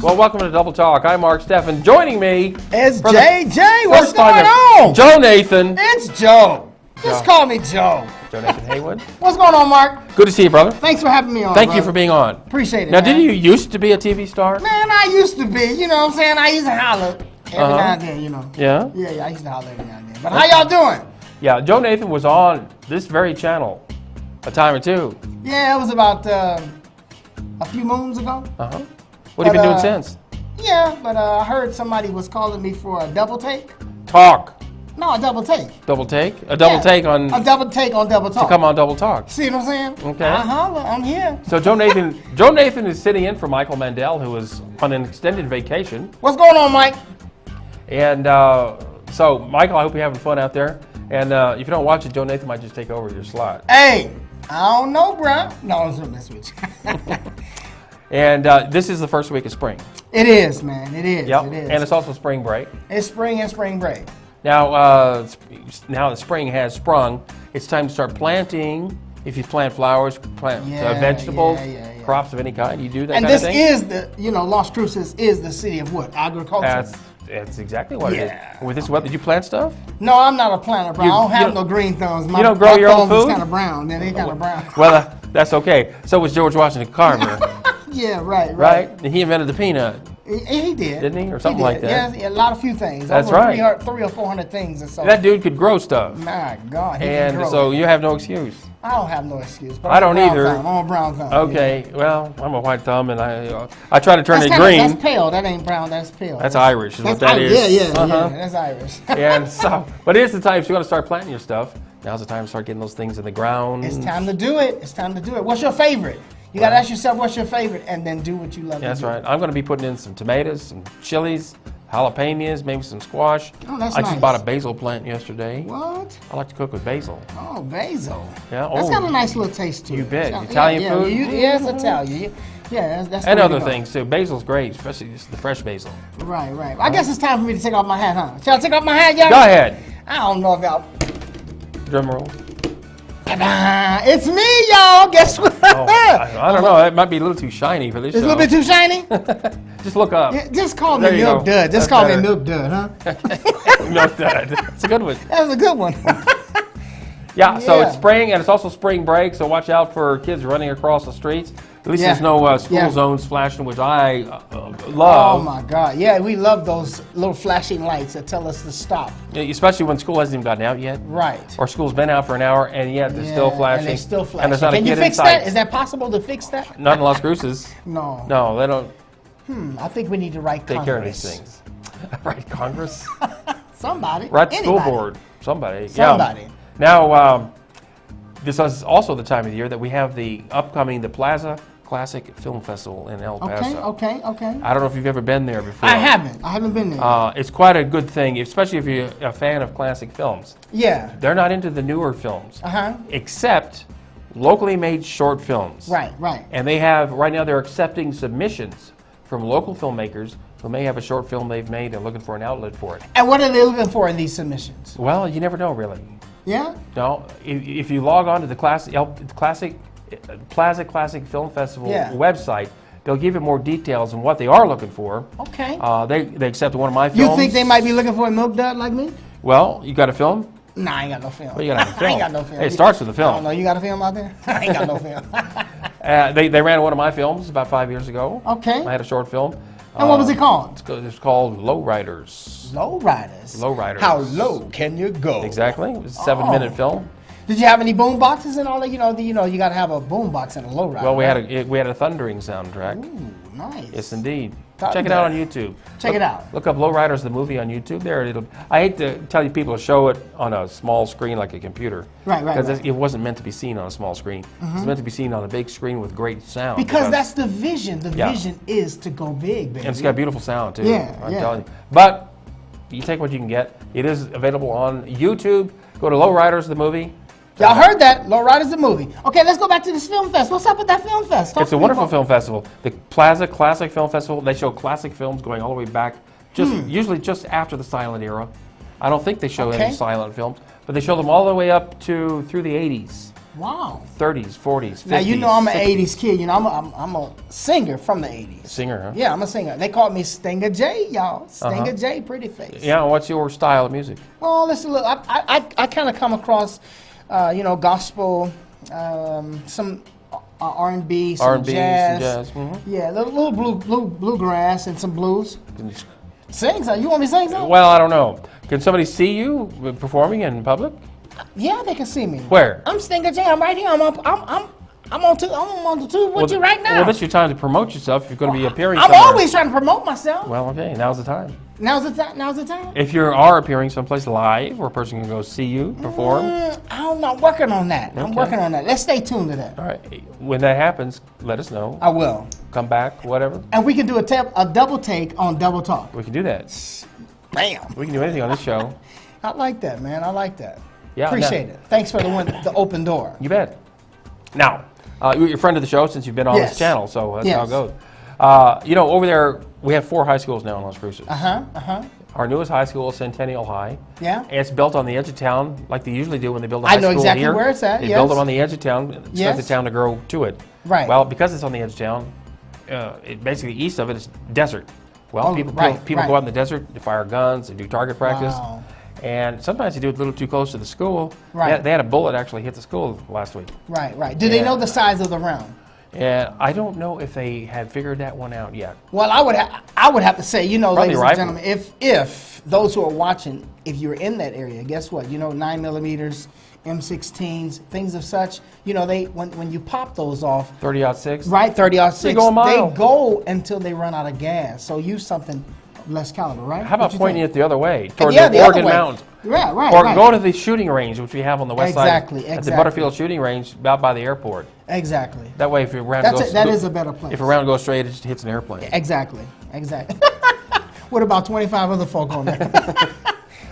Well, welcome to Double Talk. I'm Mark Steffen. Joining me is JJ. What's time going on? Joe Nathan. It's Joe. Just call me Joe. Joe Nathan Haywood. What's going on, Mark? Good to see you, brother. Thanks for having me on. Thank you for being on. Appreciate it. Now, man. didn't you used to be a TV star? Man, I used to be. You know what I'm saying? I used to holler every now and then, you know. Yeah? Yeah, I used to holler every now and then. But how y'all doing? Yeah, Joe Nathan was on this very channel a time or two. Yeah, it was about a few moons ago. Uh-huh. What have you been doing since? Yeah, but I heard somebody was calling me for a double take. Talk. No, a double take. Double take? A double take on... A double take on Double Talk. To come on Double Talk. See what I'm saying? Okay. I'm here. So Joe Nathan is sitting in for Michael Mandel, who is on an extended vacation. What's going on, Mike? And so, Michael, I hope you're having fun out there. And if you don't watch it, Joe Nathan might just take over your slot. Hey, I don't know, bro. No, I'm just messing with you. And this is the first week of spring. It is, man. It is. Yep. It is. And it's also spring break. It's spring and spring break. Now, now that spring has sprung, it's time to start planting. If you plant flowers, plant vegetables, crops of any kind, you do that and kind of thing. And this is the, Las Cruces is the city of what? Agriculture. That's exactly what it is. With this weather, did you plant stuff? No, I'm not a planter, bro. I don't have no green thumbs. You don't grow your own food? My kind of brown. They kind of brown. Well, that's okay. So was George Washington Carver. Yeah, right. Right? And he invented the peanut. He did. Didn't he? Or something like that? Yeah, a few things. That's over right. 300 or 400 things or so. That dude could grow stuff. My God. And so you have no excuse. I don't have no excuse. But I don't either. I'm a brown thumb. Okay, well, I'm a white thumb, and I try to turn it green. That's pale. That ain't brown. That's pale. That's Irish, is what that is. Yeah, that's Irish. And so, but it is the time, so you want to start planting your stuff. Now's the time to start getting those things in the ground. It's time to do it. It's time to do it. What's your favorite? You got to ask yourself what's your favorite, and then do what you love. That's right. I'm going to be putting in some tomatoes, some chilies, jalapenos, maybe some squash. Oh, that's I nice. just bought a basil plant yesterday. What? I like to cook with basil. Oh, basil. Yeah. That's got a nice little taste to it. You bet. Italian food? Yeah, it's Italian. Yeah, that's and other things too. Basil's great, especially the fresh basil. Right. I guess it's time for me to take off my hat, huh? Shall I take off my hat, y'all? Go ahead. I don't know if y'all... Drum roll. It's me, y'all. Guess what? I don't know. It might be a little too shiny for this show. It's a little bit too shiny? Just look up. Yeah, just call me Milk Dud. Just call me Milk Dud, huh? Milk Dud. That's a good one. That was a good one. Yeah, so it's spring, and it's also spring break, so watch out for kids running across the streets. At least there's no school zones flashing, which I love. Oh, my God. Yeah, we love those little flashing lights that tell us to stop. Yeah, especially when school hasn't even gotten out yet. Right. Or school's been out for an hour, and yet they're still flashing. And they're still flashing. And there's not Can a you kid fix inside. that? Is that possible to fix that? Not in Las Cruces. No. No, they don't I think we need to write take Congress. care of these things. Write Congress? Somebody. Write the school board. Somebody. Somebody. Yeah. Now, this is also the time of the year that we have the upcoming Plaza Classic Film Festival in El Paso. Okay. I don't know if you've ever been there before. I haven't been there. It's quite a good thing, especially if you're a fan of classic films. Yeah. They're not into the newer films, Uh-huh. except locally made short films. Right. And they have, right now they're accepting submissions from local filmmakers who may have a short film they've made and looking for an outlet for it. And what are they looking for in these submissions? Well, you never know, really. Yeah? No, if you log on to the Plaza Classic Film Festival website, they'll give you more details on what they are looking for. Okay. They accepted one of my films. You think they might be looking for a milk dud like me? Well, you got a film? Nah, I ain't got no film. Well, you got to have a film. I ain't got no film. It starts with a film. I don't know. You got a film out there? I ain't got no film. They ran one of my films about 5 years ago. Okay. I had a short film. And what was it called? It's called Lowriders. Lowriders. Lowriders. How low can you go? Exactly. It was a 7-minute film. Did you have any boom boxes and all that? You got to have a boom box and a lowrider. Well, we had a thundering soundtrack. Ooh, nice. Yes, indeed. Thunder. Check it out on YouTube. Check it out. Look up Lowriders the movie on YouTube. I hate to tell you people to show it on a small screen like a computer. Right. Because it wasn't meant to be seen on a small screen. It's meant to be seen on a big screen with great sound. Because that's the vision. The vision is to go big, baby. And it's got beautiful sound too. I'm telling you. But you take what you can get. It is available on YouTube. Go to Lowriders the movie. Y'all heard that? Lowriders the movie. Okay, let's go back to this film fest. What's up with that film fest? It's a wonderful film festival. The Plaza Classic Film Festival. They show classic films going all the way back, usually just after the silent era. I don't think they show any silent films, but they show them all the way up through the 80s. Wow. 30s, 40s, 50s. Now you know I'm an 60s. '80s kid. You know I'm a singer from the '80s. Singer, huh? Yeah, I'm a singer. They called me Stinger J, y'all. Stinger J, pretty face. Yeah, what's your style of music? Well, listen, look, I kind of come across, gospel, some R&B, some jazz. Yeah, a little bluegrass and some blues. Sing something. You want me to sing something? Well, I don't know. Can somebody see you performing in public? Yeah, they can see me. Where? I'm Stinger J. I'm right here. I'm on the tube with you right now. Well, that's your time to promote yourself. If you're going to be appearing I'm somewhere. always trying to promote myself. Well, okay, now's the time. Now's the time. If you are appearing someplace live where a person can go see you perform. I don't know. I'm working on that. Okay. I'm working on that. Let's stay tuned to that. All right. When that happens, let us know. I will. Come back, whatever. And we can do a double take on Double Talk. We can do that. Bam. We can do anything on this show. I like that, man. I like that. Yeah, Appreciate it. Thanks for the open door. You bet. Now, you're a friend of the show since you've been on this channel, so that's how it goes. Over there, we have 4 high schools now in Las Cruces. Our newest high school is Centennial High. Yeah. And it's built on the edge of town, like they usually do when they build a high school here. I know exactly where it's at, They build them on the edge of town, expect the town to grow to it. Right. Well, because it's on the edge of town, basically east of it is desert. Well, people go out in the desert, they fire guns, they do target practice. Wow. And sometimes they do it a little too close to the school. Right. They had a bullet actually hit the school last week. Right. Do they know the size of the round? And I don't know if they have figured that one out yet. Well, I would have to say, ladies and gentlemen, if those who are watching, if you're in that area, guess what? 9mm, M16s, things of such. When you pop those off, 30-06. Right, 30-06. They go a mile. They go until they run out of gas. So use something less caliber, right? How about pointing it the other way, toward the the Oregon Mountains? Right. Or go to the shooting range, which we have on the west side. Exactly. At the Butterfield shooting range, out by the airport. Exactly. That way, if a round that is a better place. If a round goes straight, it just hits an airplane. Exactly. What about 25 other folk on there?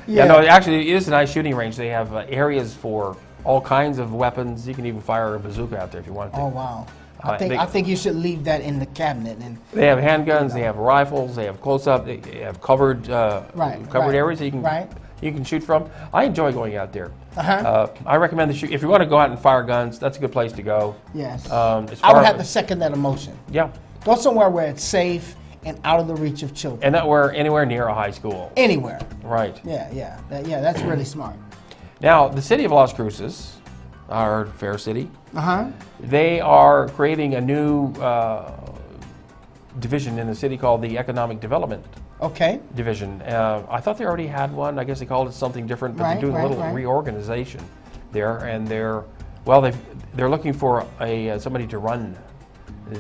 Actually, it is a nice shooting range. They have areas for all kinds of weapons. You can even fire a bazooka out there if you want to. Oh, wow. I think you should leave that in the cabinet. And they have handguns, they have rifles, they have close-up, they have covered areas that you can shoot from. I enjoy going out there. I recommend if you want to go out and fire guns, that's a good place to go. Yes. I would have to second that emotion. Yeah. Go somewhere where it's safe and out of the reach of children. And not anywhere near a high school. Anywhere. Right. Yeah. That's really smart. Now, the city of Las Cruces, our fair city, they are creating a new division in the city called the Economic Development Division. I thought they already had one. I guess they called it something different, but they're doing a little reorganization there, and they're looking for somebody to run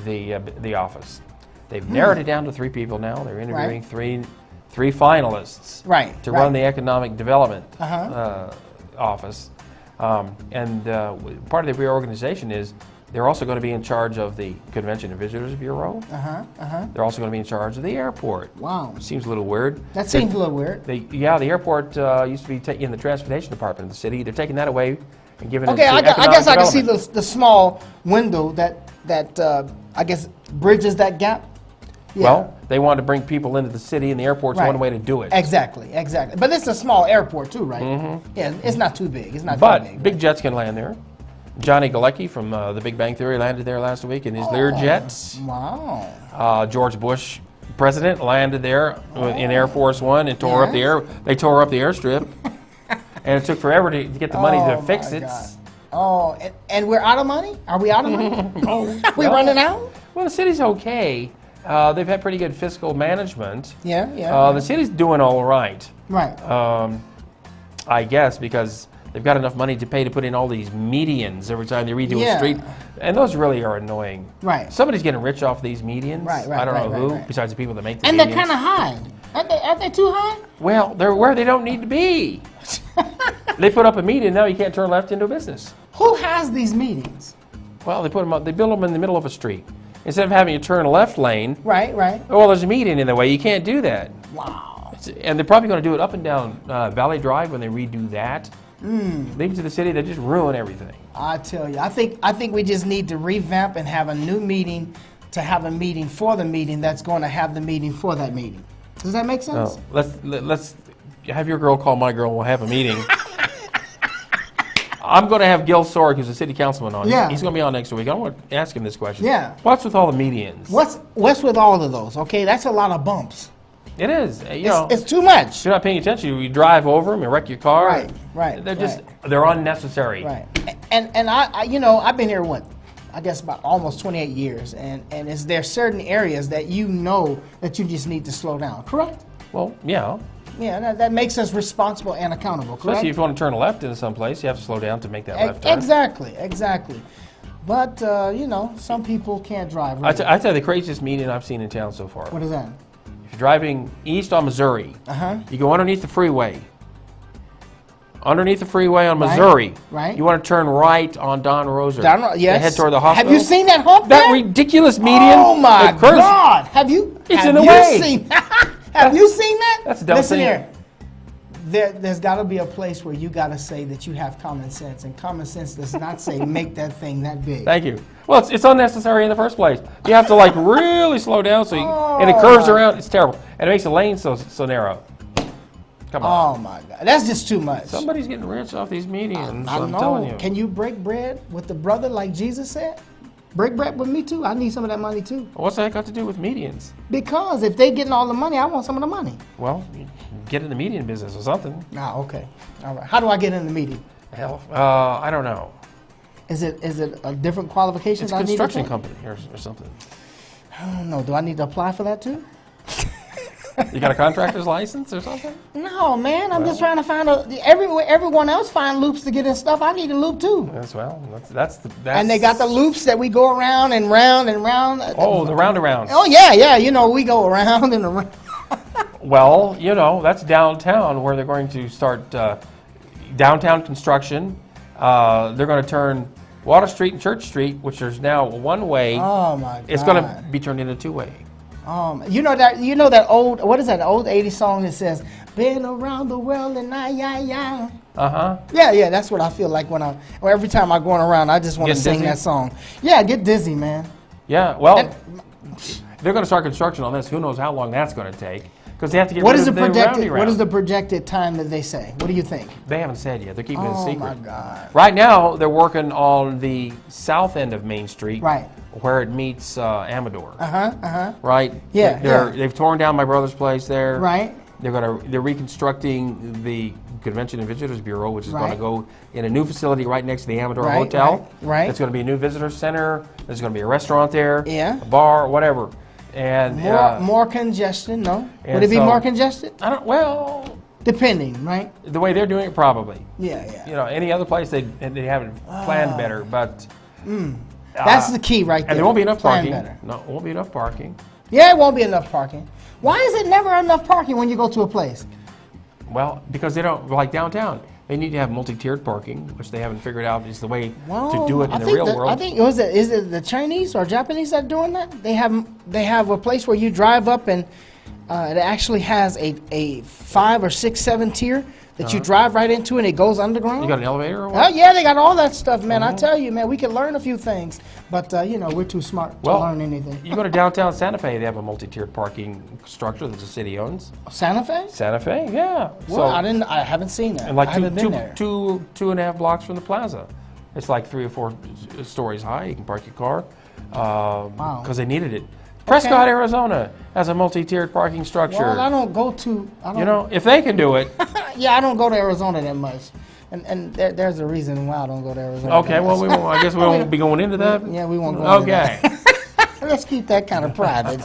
the office. They've narrowed it down to 3 people now. They're interviewing three finalists to run the Economic Development office. And part of the reorganization is they're also going to be in charge of the Convention and Visitors Bureau. They're also going to be in charge of the airport. Wow. Seems a little weird. That seems a little weird. The airport used to be in the transportation department of the city. They're taking that away and giving it to I guess I can see development. the small window that I guess bridges that gap. Yeah. Well, they want to bring people into the city, and the airport's one way to do it. Exactly. But it's a small airport too, right? Yeah, it's not too big. It's not but too big. big jets can land there. Johnny Galecki from The Big Bang Theory landed there last week in his Learjet. Wow. George Bush, president, landed there in Air Force One and tore up the They tore up the airstrip, and it took forever to get the money to fix it. God. Oh, and we're out of money? Are we out of money? Are we running out? Well, the city's okay. They've had pretty good fiscal management. Yeah. The city's doing all right. Right. I guess because they've got enough money to pay to put in all these medians every time they redo a street. And those really are annoying. Right. Somebody's getting rich off these medians. Right. I don't know who, besides the people that make the medians. And they're kind of high. Aren't they too high? Well, they're where they don't need to be. They put up a median, now you can't turn left into a business. Who has these medians? Well, they build them in the middle of a street. Instead of having you turn a left lane. Right. Well, there's a median in the way. You can't do that. Wow. And they're probably going to do it up and down Valley Drive when they redo that. Leave it to the city, they just ruin everything. I tell you, I think we just need to revamp and have a new meeting to have a meeting for the meeting that's going to have the meeting for that meeting. Does that make sense? Let's have your girl call my girl and we'll have a meeting. I'm going to have Gil Sorg, who's a city councilman, on. Yeah. He's going to be on next week. I want to ask him this question. Yeah. What's with all the medians? What's with all of those? Okay, that's a lot of bumps. It is. You know, it's too much. If you're not paying attention, you drive over them, you wreck your car. Right. They're unnecessary. Right. And I you know, I've been here I guess about almost 28 years, and there certain areas that you know that you just need to slow down. Correct? Well, yeah. Yeah, that makes us responsible and accountable. Correct? Especially if you want to turn left into some place, you have to slow down to make that left turn. Exactly. But you know, some people can't drive. Really. I tell you the craziest median I've seen in town so far. What is that? If you're driving east on Missouri, you go underneath the freeway. Underneath the freeway on Missouri, right. You want to turn right on Don Roser. Yes. To head toward the hospital. Have you seen that hump? That ridiculous median. Oh my God! Have you? It's in the way. Have you seen that? That's a dumb thing. Listen here. There's got to be a place where you got to say that you have common sense, and common sense does not say make that thing that big. Thank you. Well, it's unnecessary in the first place. You have to like really slow down, and it curves around. It's terrible, and it makes the lane so narrow. Come on. Oh my God, that's just too much. Somebody's getting rich off these medians. I I'm know. telling you. Can you break bread with the brother like Jesus said? Break bread with me too. I need some of that money too. What's that got to do with medians? Because if they're getting all the money, I want some of the money. Well, get in the median business or something. Okay. All right. How do I get in the median? Hell, I don't know. Is it a different qualification? It's a construction company or something. I don't know. Do I need to apply for that too? You got a contractor's license or something? No, man. I'm just trying to find everyone else find loops to get in stuff. I need a loop too. That's and they got the loops that we go around and round and round. Oh, the roundarounds. Oh yeah. You know, we go around and around. Well, you know, that's downtown where they're going to start downtown construction. They're going to turn Water Street and Church Street, which is now one way. Oh my God! It's going to be turned into two-way. You know that old, what is that old 80s song that says been around the world and yeah. Yeah, that's what I feel like when every time I'm going around, I just want to sing that song. Yeah, get dizzy, man. Yeah, well, they're going to start construction on this. Who knows how long that's going to take? Because they have to get rid of the roundy round. What is the projected time that they say? What do you think? They haven't said yet. They're keeping it a secret. Oh my God! Right now, they're working on the south end of Main Street. Right. Where it meets Amador. Right? Yeah, They've torn down my brother's place there. Right. They're reconstructing the Convention and Visitors Bureau, which is going to go in a new facility right next to the Amador Hotel. Right. It's going to be a new visitor center. There's going to be a restaurant there. Yeah. A bar, whatever. And more congestion, no? Would it be more congested? Well, depending, right? The way they're doing it, probably. Yeah. You know, any other place they haven't planned better, but. That's the key right there. And there won't be enough parking. No, it won't be enough parking. Yeah, it won't be enough parking. Why is it never enough parking when you go to a place? Well, because they don't, like downtown, they need to have multi-tiered parking, which they haven't figured out is the way to do it in the real world. I think, is it the Chinese or Japanese that are doing that? They have a place where you drive up and it actually has a 5 or 6, 7 tier that you drive right into and it goes underground. You got an elevator or what? Oh, yeah, they got all that stuff, man. I tell you, man, we can learn a few things, but, you know, we're too smart to learn anything. You go to downtown Santa Fe, they have a multi-tiered parking structure that the city owns. Santa Fe? Santa Fe, yeah. Well, I haven't seen that. And like I haven't been there. 2.5 blocks from the plaza. It's like 3 or 4 stories high. You can park your car because they needed it. Prescott, Arizona has a multi-tiered parking structure. Well, I don't go to... you know, if they can do it... Yeah, I don't go to Arizona that much. And there's a reason why I don't go to Arizona. Okay, well, I guess we won't be going into that. Yeah, we won't go into that. Let's keep that kind of private.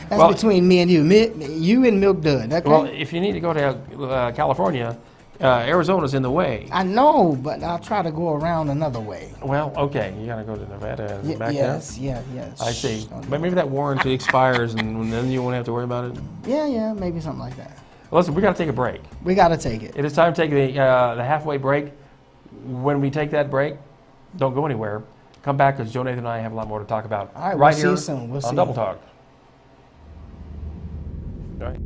That's between me and you. You and Milk Dud. Okay? Well, if you need to go to California, Arizona's in the way. I know, but I'll try to go around another way. Well, okay, you got to go to Nevada and back yes, down? Yes. I see. But maybe that warranty expires and then you won't have to worry about it? Yeah, maybe something like that. Well, listen, we got to take a break. We got to take it. It is time to take the halfway break. When we take that break, don't go anywhere. Come back because Joe, Nathan, and I have a lot more to talk about. All right, right we'll here see you soon. We'll see on you. Double Talk. All right.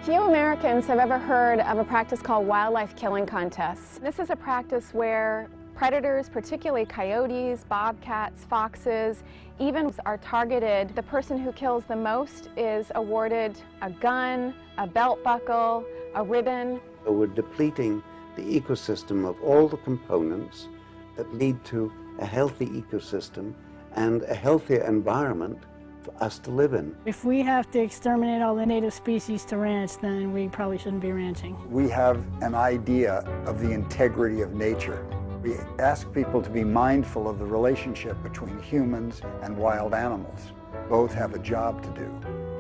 Few Americans have ever heard of a practice called wildlife killing contests. This is a practice where Predators, particularly coyotes, bobcats, foxes, even are targeted. The person who kills the most is awarded a gun, a belt buckle, a ribbon. We're depleting the ecosystem of all the components that lead to a healthy ecosystem and a healthier environment for us to live in. If we have to exterminate all the native species to ranch, then we probably shouldn't be ranching. We have an idea of the integrity of nature. We ask people to be mindful of the relationship between humans and wild animals. Both have a job to do.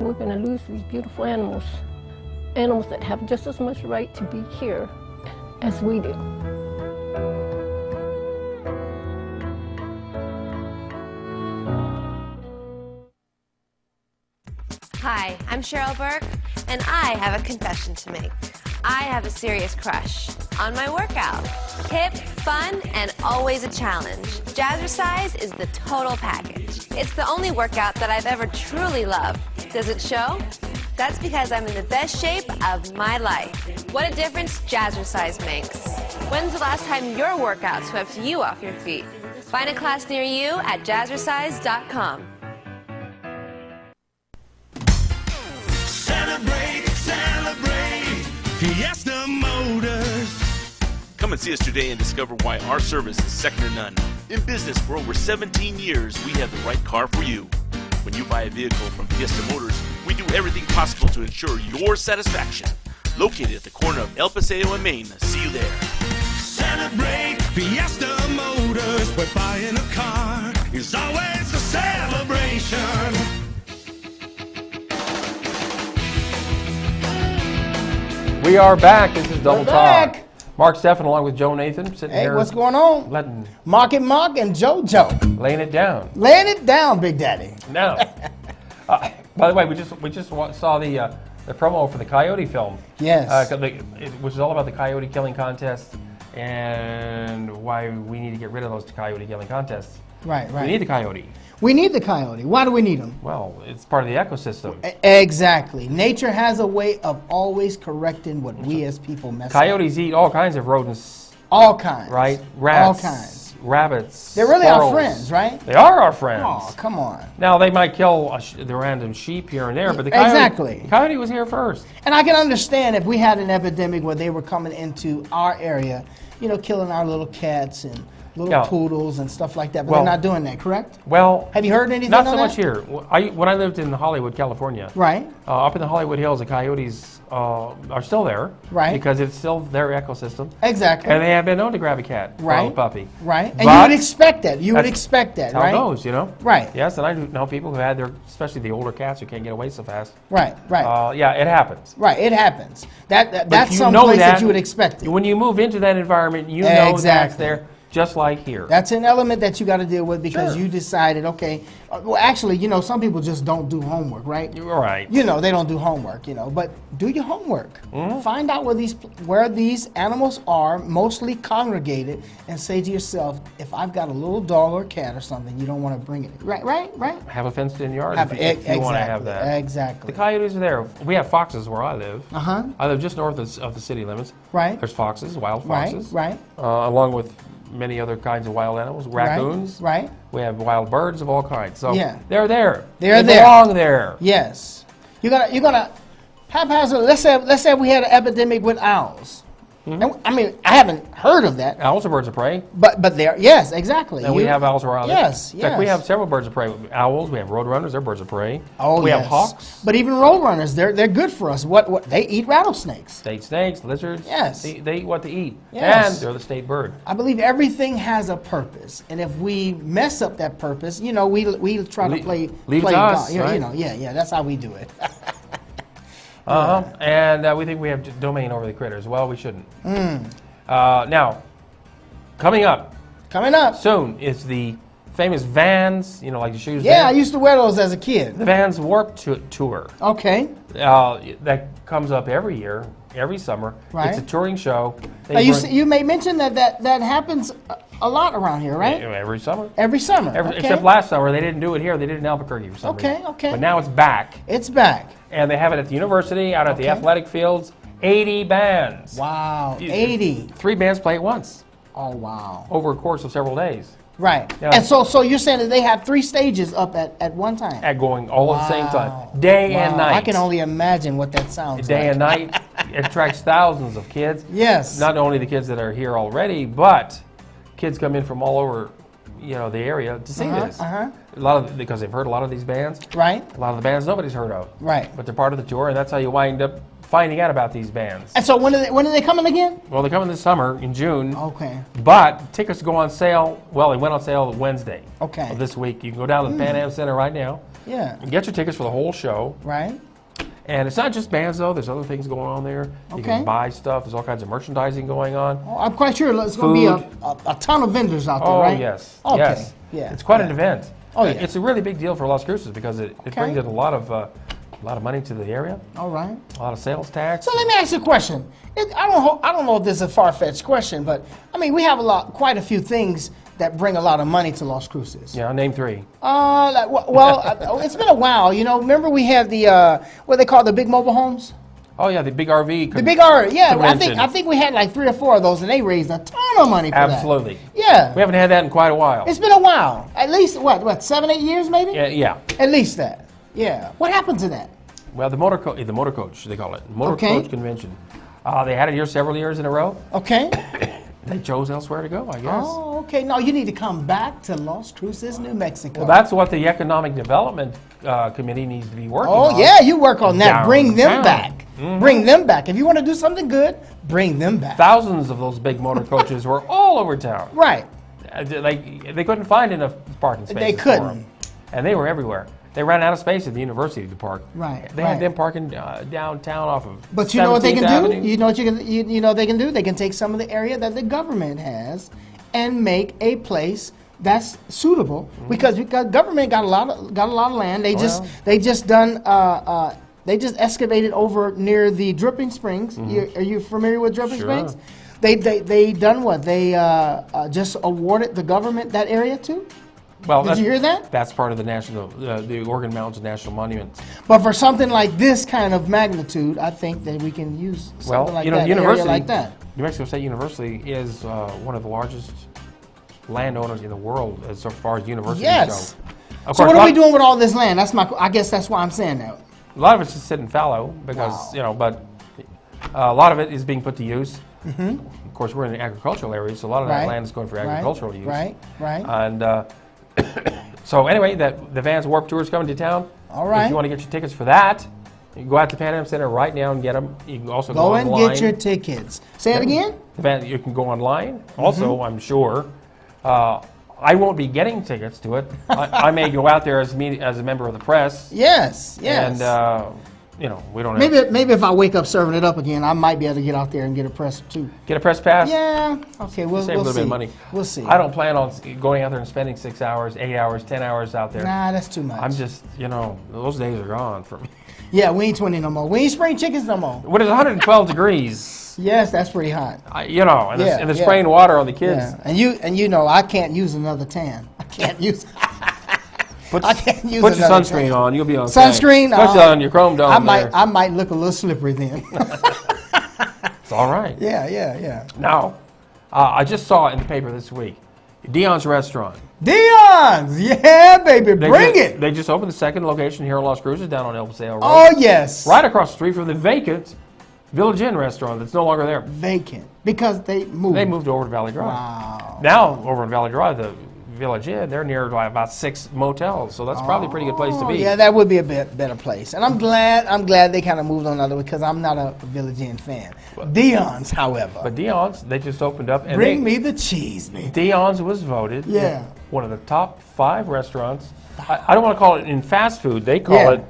We're going to lose these beautiful animals, animals that have just as much right to be here as we do. Hi, I'm Cheryl Burke, and I have a confession to make. I have a serious crush on my workout. Hip, fun, and always a challenge. Jazzercise is the total package. It's the only workout that I've ever truly loved. Does it show? That's because I'm in the best shape of my life. What a difference Jazzercise makes. When's the last time your workout swept you off your feet? Find a class near you at jazzercise.com. Celebrate, celebrate, Fiesta Motors. Come and see us today and discover why our service is second to none. In business for over 17 years, we have the right car for you. When you buy a vehicle from Fiesta Motors, we do everything possible to ensure your satisfaction. Located at the corner of El Paseo and Main. See you there. Celebrate, Fiesta Motors, where buying a car is always a celebration. We are back. This is Double We're Talk. back. Mark Steffen along with Joe Nathan sitting Hey, here. what's going on? Letting Mark and JoJo. laying it down. Laying it down, Big Daddy. Now, by the way, we just saw the promo for the coyote film. Yes. Which is all about the coyote killing contest and why we need to get rid of those coyote killing contests. Right. We need the coyote. We need the coyote. Why do we need them? Well, it's part of the ecosystem. Exactly. Nature has a way of always correcting what we as people mess up. Coyotes eat all kinds of rodents. All kinds. Right? Rats. All kinds. Rabbits. They're really squirrels. our friends, right? They are our friends. Oh, come on. Now, they might kill the random sheep here and there, but the coyote was here first. And I can understand if we had an epidemic where they were coming into our area, killing our little cats and little poodles and stuff like that, but they're not doing that, correct? Well, have you heard anything not on so that? much here. When I lived in Hollywood, California, right, up in the Hollywood Hills, the coyotes are still there, right, because it's still their ecosystem, exactly, and they have been known to grab a cat, right, or a puppy, right, and you would expect that. You would expect that, right? How it goes, right? Yes, and I know people who had especially the older cats who can't get away so fast, right, right. Yeah, it happens, right, it happens. That's some place that you would expect it. When you move into that environment, you know that's there. Just like here. That's an element that you got to deal with because you decided, okay, well, actually, some people just don't do homework, right? Right. They don't do homework, but do your homework. Mm-hmm. Find out where these animals are mostly congregated and say to yourself, if I've got a little dog or cat or something, you don't want to bring it. Right. Have a fenced-in yard if you want to have that. Exactly. The coyotes are there. We have foxes where I live. Uh-huh. I live just north of the city limits. Right. There's foxes, wild foxes. Right. Along with many other kinds of wild animals, raccoons. Right. We have wild birds of all kinds. So they're there. They belong there. Yes. You're gonna haphazard. Let's say we had an epidemic with owls. Mm-hmm. I mean, I haven't heard of that. Owls are birds of prey. But they're, yes, exactly. And we have owls around. Yes, In fact, we have several birds of prey. Owls, we have roadrunners, they're birds of prey. Oh, we have hawks. But even roadrunners, they're good for us. What they eat rattlesnakes. They eat snakes, lizards. Yes. They eat what they eat. Yes. And they're the state bird. I believe everything has a purpose. And if we mess up that purpose, we try to play to us, God. Right? That's how we do it. And we think we have domain over the critters. Well, we shouldn't. Now, coming up soon is the famous Vans, like the shoes. Yeah, I used to wear those as a kid. The Vans Warped Tour. Okay. That comes up every year, every summer. Right. It's a touring show. You may mention that happens a lot around here, right? Every summer. Every summer. Okay. Except last summer, they didn't do it here. They did it in Albuquerque for some reason. Okay. But now it's back. It's back. And they have it at the university, out at the athletic fields. 80 bands. Wow, 80. 3 bands play at once. Oh, wow. Over a course of several days. Right. Yeah. And so you're saying that they have 3 stages up at one time? At going all at the same time. Day and night. I can only imagine what that sounds Day like. and night. It attracts thousands of kids. Yes. Not only the kids that are here already, but kids come in from all over, you know, the area to see this. A lot of, because they've heard a lot of these bands. Right. A lot of the bands nobody's heard of. Right. But they're part of the tour, and that's how you wind up finding out about these bands. And so when are they coming again? Well, they're coming this summer in June. Okay. But tickets go on sale. Well, they went on sale Wednesday. Okay. Of this week. You can go down to the Pan Am Center right now. Yeah. And get your tickets for the whole show. Right. And it's not just bands, though. There's other things going on there. You can buy stuff. There's all kinds of merchandising going on. Oh, I'm quite sure it's going to be a ton of vendors out there, right? Oh, yes. Okay. Yes. Yeah. It's quite an event. Oh, yeah. It's a really big deal for Las Cruces because it brings in a lot of money to the area. All right. A lot of sales tax. So let me ask you a question. I don't know if this is a far-fetched question, but I mean we have quite a few things that bring a lot of money to Las Cruces. Yeah, name 3. It's been a while. You know, remember we had the what they call the big mobile homes. Oh yeah, the big RV. The big RV. Yeah, convention. I think we had like 3 or 4 of those, and they raised a ton of money for that. Absolutely. Yeah. We haven't had that in quite a while. It's been a while. At least what 7, 8 years maybe. Yeah. At least that. Yeah. What happened to that? Well, the motor coach, they call it. Motor coach convention. They had it here several years in a row. Okay. They chose elsewhere to go, I guess. Oh, okay. No, you need to come back to Las Cruces, New Mexico. Well, that's what the Economic Development Committee needs to be working on. Oh, yeah, you work on that. Downtown. Bring them back. Bring them back. If you want to do something good, bring them back. Thousands of those big motor coaches were all over town. Right. They couldn't find enough parking spaces. They couldn't. For them. And they were everywhere. They ran out of space at the university to park. Right. They had them parking downtown off of. But you know what they can Avenue. do? You know what you know they can do? They can take some of the area that the government has and make a place that's suitable because government got a lot of land. They just excavated over near the Dripping Springs. Are you familiar with Dripping Springs? They done what? They just awarded the government that area too. Well, did you hear that? That's part of the Organ Mountains National Monument. But for something like this kind of magnitude, I think that we can use something like that. University, like that. New Mexico State University is one of the largest landowners in the world as far as universities yes. go. So what are we doing with all this land? I guess that's why I'm saying that. A lot of it's just sitting fallow because but a lot of it is being put to use. Of course, we're in an agricultural area, so a lot of that land is going for agricultural use. Right. And so anyway, the Vans Warped Tour is coming to town. All right. If you want to get your tickets for that, you can go out to Pan Am Center right now and get them. You can also go online. Go and get your tickets. Say it again? You can go online. Also, I'm sure, I won't be getting tickets to it. I may go out there as a member of the press. Yes. And we don't. Maybe if I wake up serving it up again, I might be able to get out there and get a press too. Get a press pass? Yeah. Okay. We'll save a little see. bit of money. We'll see. I don't plan on going out there and spending 6 hours, 8 hours, 10 hours out there. Nah, that's too much. I'm just, those days are gone for me. Yeah, we ain't 20 no more. We ain't spring chickens no more. When it's 112 degrees. Yes, that's pretty hot. And they're spraying water on the kids. Yeah. And I can't use another tan. I can't use. Put your sunscreen on. You'll be okay. Sunscreen. Put on your chrome dome. I might look a little slippery then. It's all right. Yeah. Now, I just saw in the paper this week, Dion's Restaurant. Dion's, yeah, baby, bring it. They just opened the second location here in Las Cruces, down on El Paseo Road. Oh yes. Right across the street from the vacant Village Inn restaurant that's no longer there. Vacant because they moved. They moved over to Valley Drive. Wow. Now over in Valley Drive, the Village Inn, they're near about 6 motels, so that's probably a pretty good place to be. Yeah, that would be a better place. And I'm glad they kind of moved on another way because I'm not a Village Inn fan. Dion's, however. But Dion's, they just opened up. And Bring me the cheese, man. Dion's was voted one of the top 5 restaurants. I don't want to call it in fast food. They call it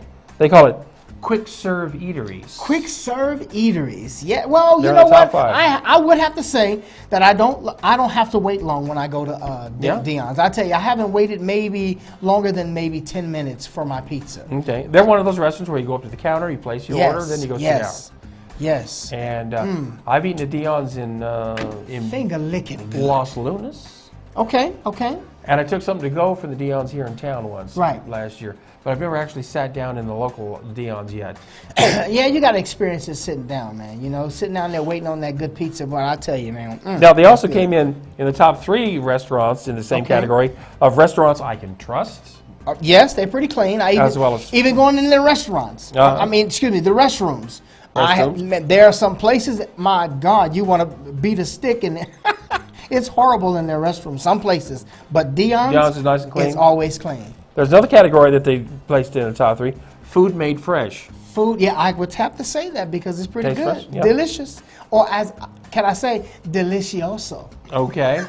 quick serve eateries. Quick serve eateries. Yeah. Well, you know what? I would have to say that I don't have to wait long when I go to Dion's. I tell you, I haven't waited maybe longer than maybe 10 minutes for my pizza. Okay. They're one of those restaurants where you go up to the counter, you place your order, then you go sit down. Yes. And I've eaten at Dion's in finger licking Los Lunas. Okay, okay. And I took something to go for the Dion's here in town once last year. But I've never actually sat down in the local Dion's yet. Yeah, you got to experience it sitting down, man. You know, sitting down there waiting on that good pizza. But I tell you, man. Now, they also came in the top 3 restaurants in the same category of restaurants I can trust. Yes, they're pretty clean. Even going into the restaurants. I mean, excuse me, the restrooms. There are some places, my God, you want to beat a stick in there. It's horrible in their restrooms, some places. But Dion's is nice and clean. It's always clean. There's another category that they placed in the top 3, food made fresh. Food, yeah, I would have to say that because it's pretty good. Fresh, yep. Delicious. Or can I say, delicioso. Okay.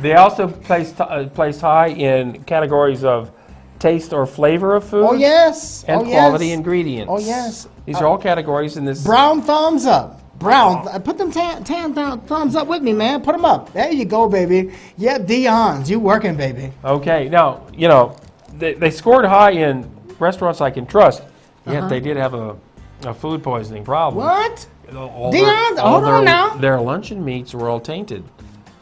They also placed high in categories of taste or flavor of food. Oh, yes. And quality ingredients. Oh, yes. These are all categories in this. Brown thumbs up. Brown. Put them tan thumbs up with me, man. Put them up. There you go, baby. Yeah, Dion's. You working, baby. Okay. Now, you know, they scored high in restaurants I can trust, yet they did have a food poisoning problem. What? Dion's? Hold on now. Their luncheon meats were all tainted.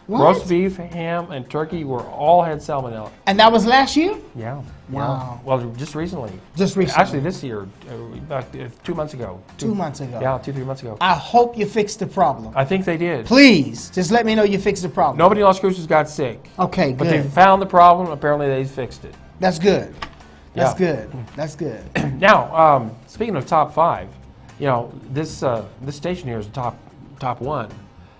What? Roast beef, ham, and turkey all had salmonella. And that was last year? Yeah. Wow. Yeah. Well, just recently. Just recently. Actually, this year, about 2 months ago. 2 months ago. Yeah, 2-3 months ago. I hope you fixed the problem. I think they did. Please, just let me know you fixed the problem. Nobody in Las Cruces got sick. Okay, good. But they found the problem. Apparently, they fixed it. That's good. That's Yeah. good. That's good. Now, speaking of top 5, you know, this station here is top 1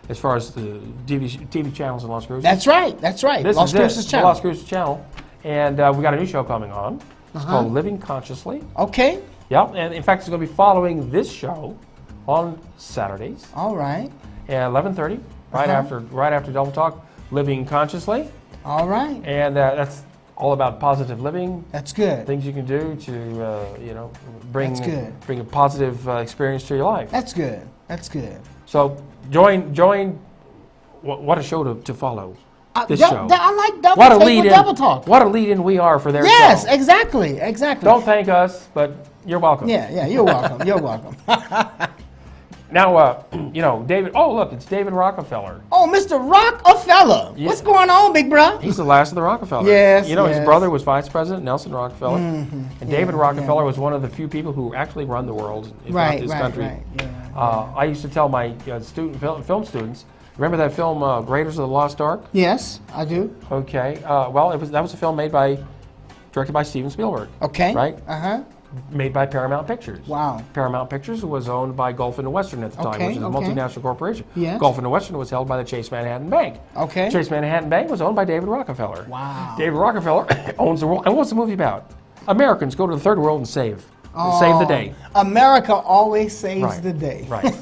as far as the TV channels in Las Cruces. That's right. That's right. This Las is Cruces the channel. Las Cruces channel, and we got a new show coming on. It's called Living Consciously. Okay. Yeah, and in fact, it's going to be following this show on Saturdays. All right. At 11:30, right after Double Talk, Living Consciously. All right. And that's all about positive living. That's good. Things you can do to you know bring a positive experience to your life. That's good. That's good. So join. What a show to follow. This show. I like double talk. What a lead-in we are for their show. Yes, exactly. Exactly. Don't thank us, but you're welcome. Yeah, you're welcome. You're welcome. Now, you know, David. Oh, look, it's David Rockefeller. Oh, Mr. Rockefeller. Yeah. What's going on, big bro? He's the last of the Rockefellers. Yes. You know, his brother was Vice President Nelson Rockefeller, and David Rockefeller was one of the few people who actually run the world in this country. Right. Yeah. I used to tell my film students. Remember that film Raiders of the Lost Ark? Yes, I do. Okay. Well, that was a film directed by Steven Spielberg. Okay. Right? Uh-huh. Made by Paramount Pictures. Wow. Paramount Pictures was owned by Gulf and Western at the time, which is a multinational corporation. Yes. Gulf and Western was held by the Chase Manhattan Bank. Okay. Chase Manhattan Bank was owned by David Rockefeller. Wow. David Rockefeller owns the world. And what's the movie about? Americans go to the third world and save the day. America always saves the day. Right.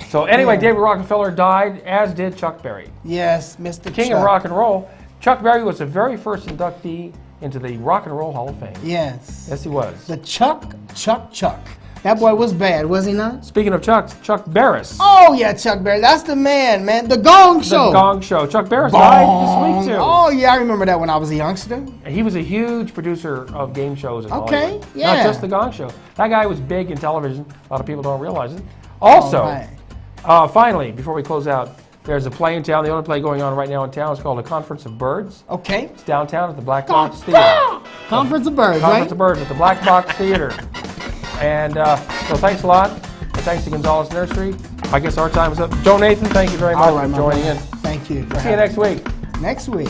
So anyway, David Rockefeller died, as did Chuck Berry. Yes, Mr. King of rock and roll. Chuck Berry was the very first inductee into the Rock and Roll Hall of Fame. Yes. Yes, he was. The Chuck. That boy was bad, was he not? Speaking of Chuck Barris. Oh, yeah, Chuck Berry. That's the man. The Gong Show. The Gong Show. Chuck Barris died this week, too. Oh, yeah, I remember that when I was a youngster. He was a huge producer of game shows in Hollywood. Okay, yeah. Not just the Gong Show. That guy was big in television. A lot of people don't realize it. Also, finally, before we close out, there's a play in town. The only play going on right now in town is called A Conference of Birds. Okay. It's downtown at the Black Box Theater. Conference of Birds, Conference of Birds at the Black Box Theater. And so thanks a lot. And thanks to Gonzalez Nursery. I guess our time is up. Joe Nathan, thank you very much for joining in. Thank you. See you next week. Next week.